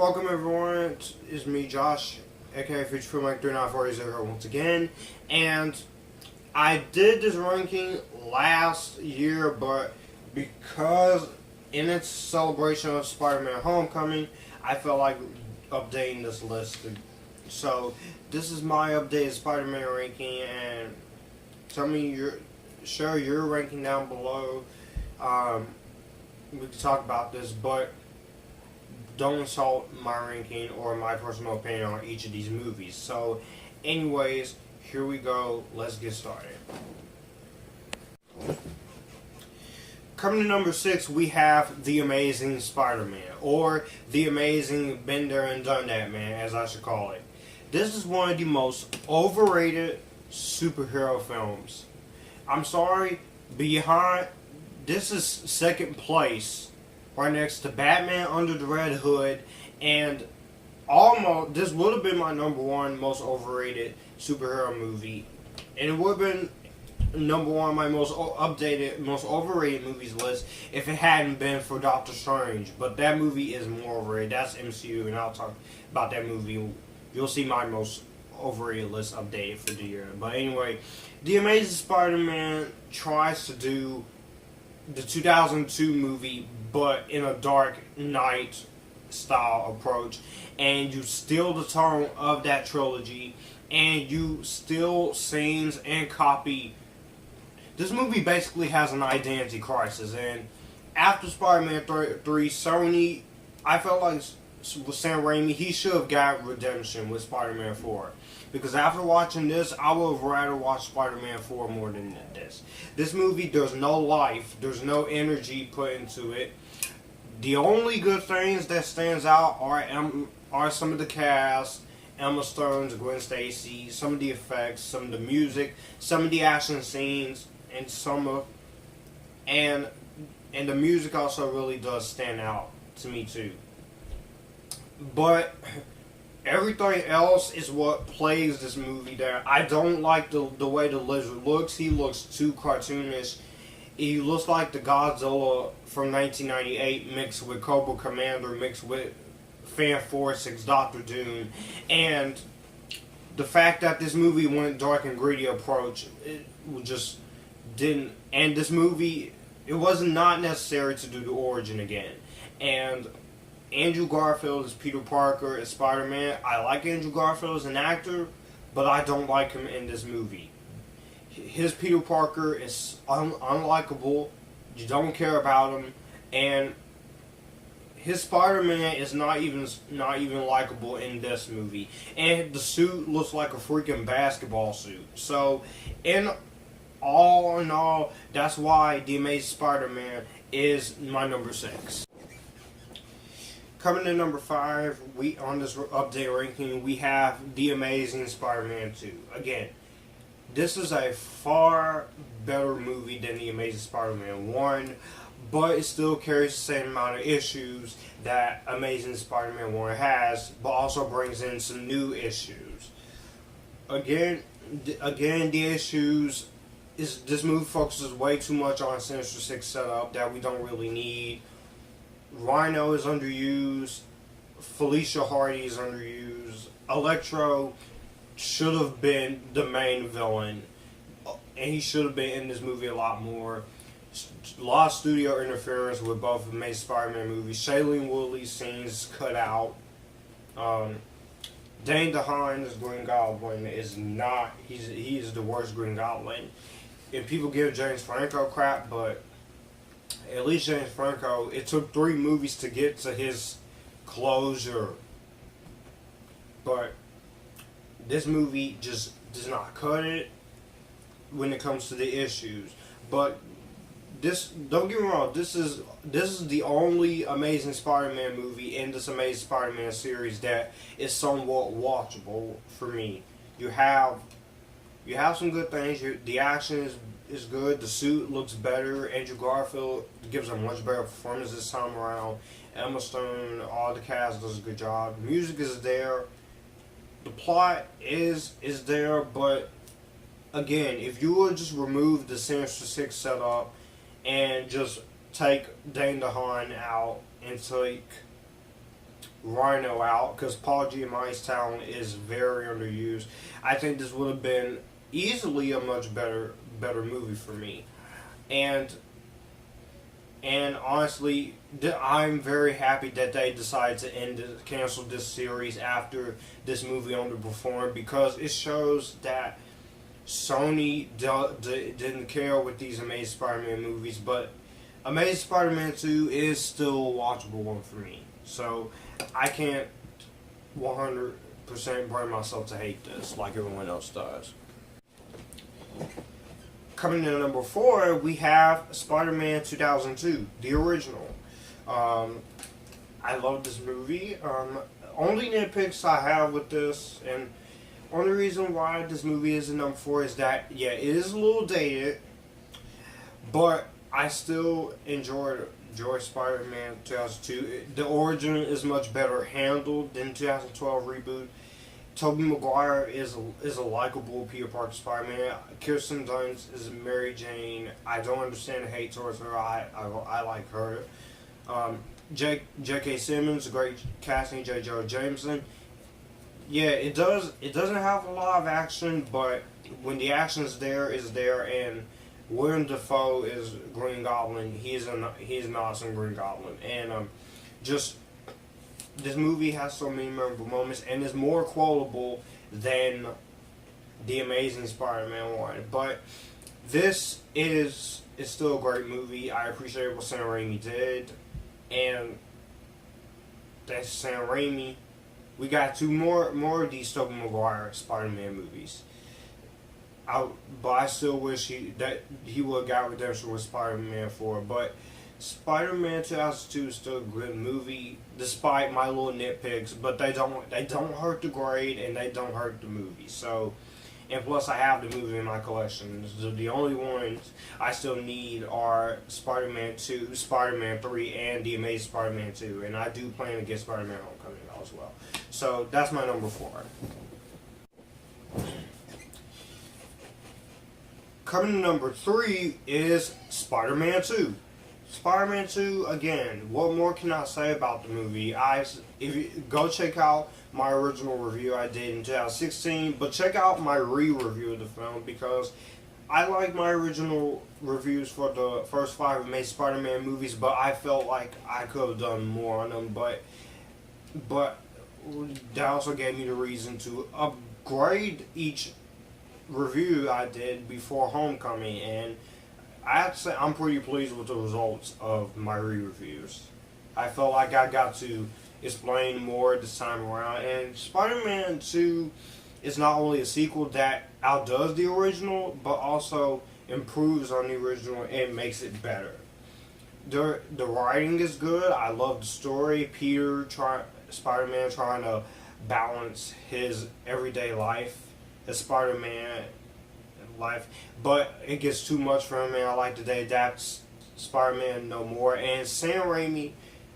Welcome everyone, it's me Josh, aka Future Film Like 3940 once again, and I did this ranking last year, but because in its celebration of Spider-Man Homecoming, I felt like updating this list. So this is my updated Spider-Man ranking, and tell me share your ranking down below. We can talk about this, but don't insult my ranking or my personal opinion on each of these movies. So, anyways, here we go. Let's get started. Coming to number 6, we have The Amazing Spider-Man, or The Amazing Been There and Done That Man, as I should call it. This is one of the most overrated superhero films. I'm sorry, this is second place, right next to Batman Under the Red Hood, and this would have been my number one most overrated superhero movie, and it would have been number one on my most updated, most overrated movies list if it hadn't been for Doctor Strange. But that movie is more overrated. That's MCU, and I'll talk about that movie. You'll see my most overrated list updated for the year. But anyway, The Amazing Spider-Man tries to do the 2002 movie, but in a Dark Knight style approach, and you steal the tone of that trilogy, and you steal scenes and copy. This movie basically has an identity crisis, and after Spider-Man 3, Sony, I felt like with Sam Raimi, he should have got redemption with Spider-Man 4. Because after watching this, I would have rather watched Spider-Man 4 more than this. This movie, there's no life, there's no energy put into it. The only good things that stands out are some of the cast, Emma Stone's, Gwen Stacy, some of the effects, some of the music, some of the action scenes, and and the music also really does stand out to me too. But everything else is what plagues this movie there. I don't like the way the lizard looks. He looks too cartoonish. He looks like the Godzilla from 1998 mixed with Cobra Commander mixed with Fan 4-6 Doctor Doom. And the fact that this movie went dark and gritty approach, it just didn't. And this movie, it was not necessary to do the origin again. And Andrew Garfield as Peter Parker as Spider-Man. I like Andrew Garfield as an actor, but I don't like him in this movie. His Peter Parker is unlikable. You don't care about him, and his Spider-Man is not even likable in this movie. And the suit looks like a freaking basketball suit. So, in all, that's why The Amazing Spider-Man is my number 6. Coming to number 5, on this update ranking, we have The Amazing Spider-Man 2. Again, this is a far better movie than The Amazing Spider-Man 1, but it still carries the same amount of issues that Amazing Spider-Man 1 has, but also brings in some new issues. Again, the issues is this movie focuses way too much on Sinister Six setup that we don't really need. Rhino is underused. Felicia Hardy is underused. Electro should have been the main villain, and he should have been in this movie a lot more. A lot of studio interference with both Amazing Spider-Man movies. Shailene Woodley's scenes cut out. Dane DeHaan as Green Goblin is not. He is the worst Green Goblin. And people give James Franco crap, but at least James Franco, it took 3 movies to get to his closure. But this movie just does not cut it when it comes to the issues. But this, don't get me wrong, this is the only Amazing Spider-Man movie in this Amazing Spider-Man series that is somewhat watchable for me. You have some good things. The action is good. The suit looks better. Andrew Garfield gives a much better performance this time around. Emma Stone, all the cast does a good job. The music is there. The plot is there, but again, if you would just remove the Sinister Six setup and just take Dane DeHaan out and take Rhino out because Paul Giamatti's talent is very underused. I think this would have been easily a much better movie for me, and honestly, I'm very happy that they decided to cancel this series after this movie underperformed, because it shows that Sony didn't care with these Amazing Spider-Man movies, but Amazing Spider-Man 2 is still a watchable one for me. So I can't 100% bring myself to hate this like everyone else does. Coming in at number 4, we have Spider-Man 2002, the original. I love this movie. Only nitpicks I have with this, and only reason why this movie is in number 4 is that, yeah, it is a little dated, but I still enjoy Spider-Man 2002. The origin is much better handled than 2012 reboot. Tobey Maguire is a likable Peter Parker Spider-Man. Kirsten Dunst is Mary Jane. I don't understand the hate towards her. I like her. J.K. Simmons, great casting. J. Jonah Jameson. Yeah, it doesn't have a lot of action, but when the action is there, and Willem Dafoe is Green Goblin. He's an awesome Green Goblin, and just this movie has so many memorable moments, and is more quotable than the Amazing Spider-Man one. But this is still a great movie. I appreciate what Sam Raimi did, and that's Sam Raimi. We got two more of these Tobey Maguire Spider-Man movies. But I still wish he would have got redemption with Spider-Man 4. But Spider-Man 2002 is still a good movie, despite my little nitpicks. But they don't hurt the grade, and they don't hurt the movie. So, and plus I have the movie in my collection. So the only ones I still need are Spider-Man 2, Spider-Man 3, and The Amazing Spider-Man 2. And I do plan to get Spider-Man Homecoming out as well. So that's my number 4. Coming to number 3 is Spider-Man 2. Spider-Man 2, again, what more can I say about the movie? If you go check out my original review I did in 2016, but check out my re-review of the film, because I like my original reviews for the first 5 Amazing Spider-Man movies, but I felt like I could have done more on them, but that also gave me the reason to upgrade each review I did before Homecoming, and I have to say I'm pretty pleased with the results of my re-reviews. I felt like I got to explain more this time around, and Spider-Man 2 is not only a sequel that outdoes the original, but also improves on the original and makes it better. The writing is good. I love the story. Spider-Man trying to balance his everyday life, his Spider-Man life, but it gets too much for him, and I like that they adapt Spider-Man no more. And Sam Raimi,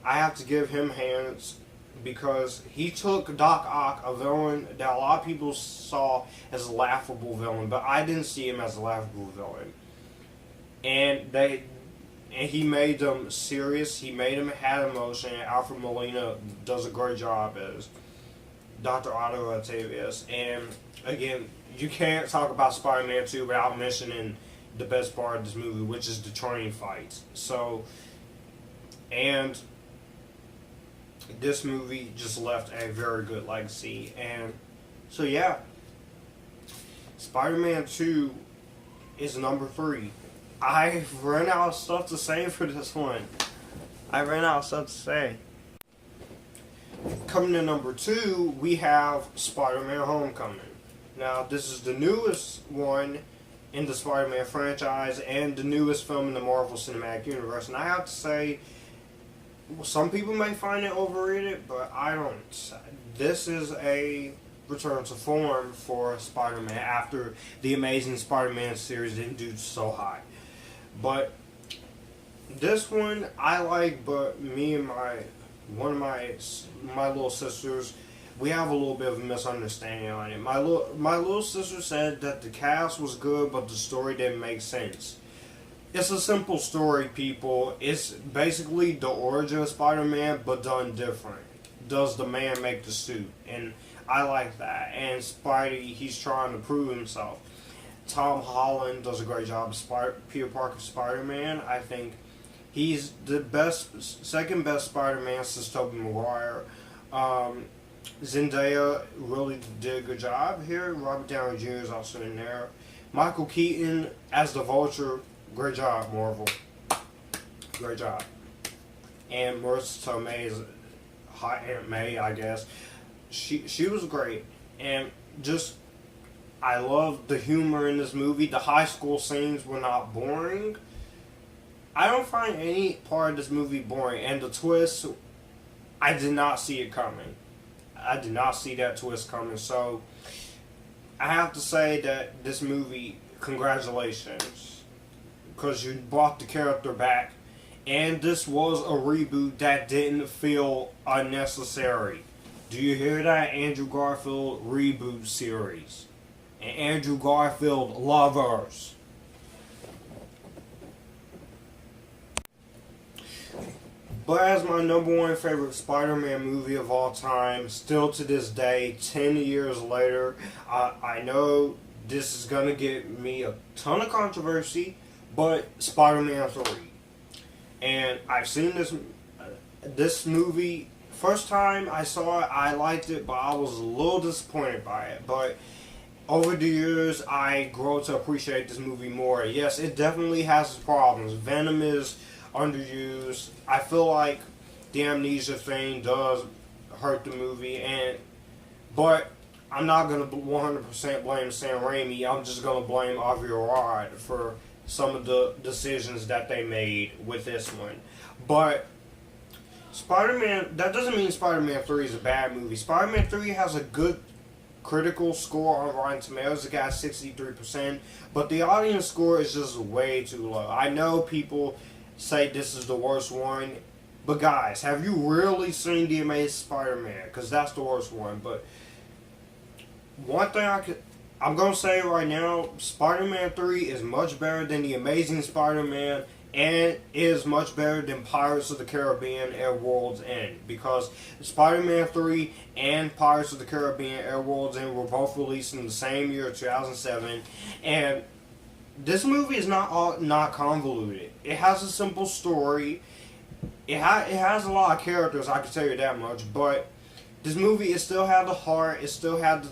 I have to give him hands, because he took Doc Ock, a villain that a lot of people saw as a laughable villain, but I didn't see him as a laughable villain, and he made them serious. He made them have emotion. Alfred Molina does a great job as Dr. Otto Octavius. And again, you can't talk about Spider-Man 2 without mentioning the best part of this movie, which is the train fights. So, and this movie just left a very good legacy. And so yeah, Spider-Man 2 is number 3. I've run out of stuff to say for this one. Coming to number 2, we have Spider-Man Homecoming. Now, this is the newest one in the Spider-Man franchise and the newest film in the Marvel Cinematic Universe. And I have to say, some people may find it overrated, but I don't. This is a return to form for Spider-Man after the Amazing Spider-Man series didn't do so high. But this one I like, but me and one of my little sisters, we have a little bit of a misunderstanding on it. My little sister said that the cast was good, but the story didn't make sense. It's a simple story, people. It's basically the origin of Spider-Man, but done different. does the man make the suit, and I like that. And Spidey, he's trying to prove himself. Tom Holland does a great job as Peter Parker Spider-Man. I think he's the second best Spider-Man since Tobey Maguire. Zendaya really did a good job here. Robert Downey Jr. is also in there. Michael Keaton as the Vulture, great job, Marvel. Great job. And Marissa Tomei is Hot Aunt May, I guess. She was great. And just, I love the humor in this movie. The high school scenes were not boring. I don't find any part of this movie boring. And the twist, I did not see it coming. I did not see that twist coming. So, I have to say that this movie, congratulations. Because you brought the character back. And this was a reboot that didn't feel unnecessary. Do you hear that? Andrew Garfield reboot series. And Andrew Garfield lovers. But as my number one favorite Spider-Man movie of all time, still to this day, 10 years later, I know this is going to get me a ton of controversy, but Spider-Man 3. And I've seen this movie, first time I saw it, I liked it, but I was a little disappointed by it. But over the years, I grow to appreciate this movie more. Yes, it definitely has its problems. Venom is underused. I feel like the amnesia thing does hurt the movie, but I'm not gonna 100% blame Sam Raimi. I'm just gonna blame Avi Arad for some of the decisions that they made with this one. But Spider-Man, that doesn't mean Spider-Man 3 is a bad movie. Spider-Man 3 has a good critical score on Rotten Tomatoes. It got 63%, but the audience score is just way too low. I know people say this is the worst one, but guys, have you really seen The Amazing Spider-Man? Because that's the worst one. But one thing I'm going to say right now, Spider-Man 3 is much better than The Amazing Spider-Man, and is much better than Pirates of the Caribbean at World's End. Because Spider-Man 3 and Pirates of the Caribbean at World's End were both released in the same year, 2007, and this movie is not convoluted. It has a simple story. It has a lot of characters, I can tell you that much. But this movie, it still had the heart. It still had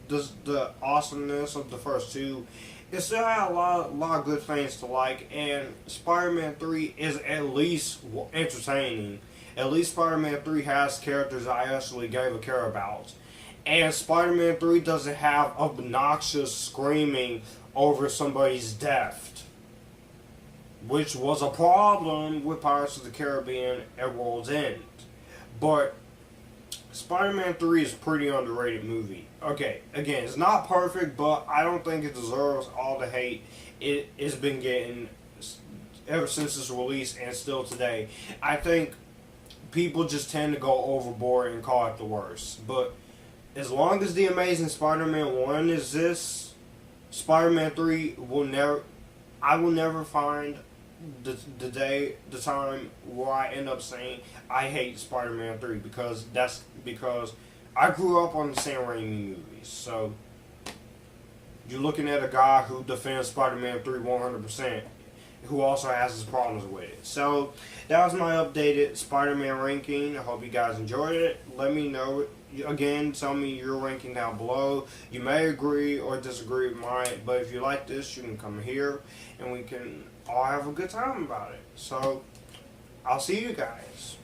the awesomeness of the first two. It still had a lot of good things to like. And Spider-Man 3 is at least entertaining. At least Spider-Man 3 has characters I actually gave a care about. And Spider-Man 3 doesn't have obnoxious screaming over somebody's death, which was a problem with Pirates of the Caribbean at World's End. But Spider-Man 3 is a pretty underrated movie. Okay, again, it's not perfect, but I don't think it deserves all the hate it's been getting ever since its release and still today. I think people just tend to go overboard and call it the worst. But as long as The Amazing Spider-Man 1 exists, Spider-Man 3 I will never find the time where I end up saying I hate Spider-Man 3, because I grew up on the Sam Raimi movies. So you're looking at a guy who defends Spider-Man 3 100%, who also has his problems with it. So that was my updated Spider-Man ranking. I hope you guys enjoyed it. Let me know. Again, tell me your ranking down below. You may agree or disagree with mine, but if you like this, you can come here and we can all have a good time about it. So I'll see you guys.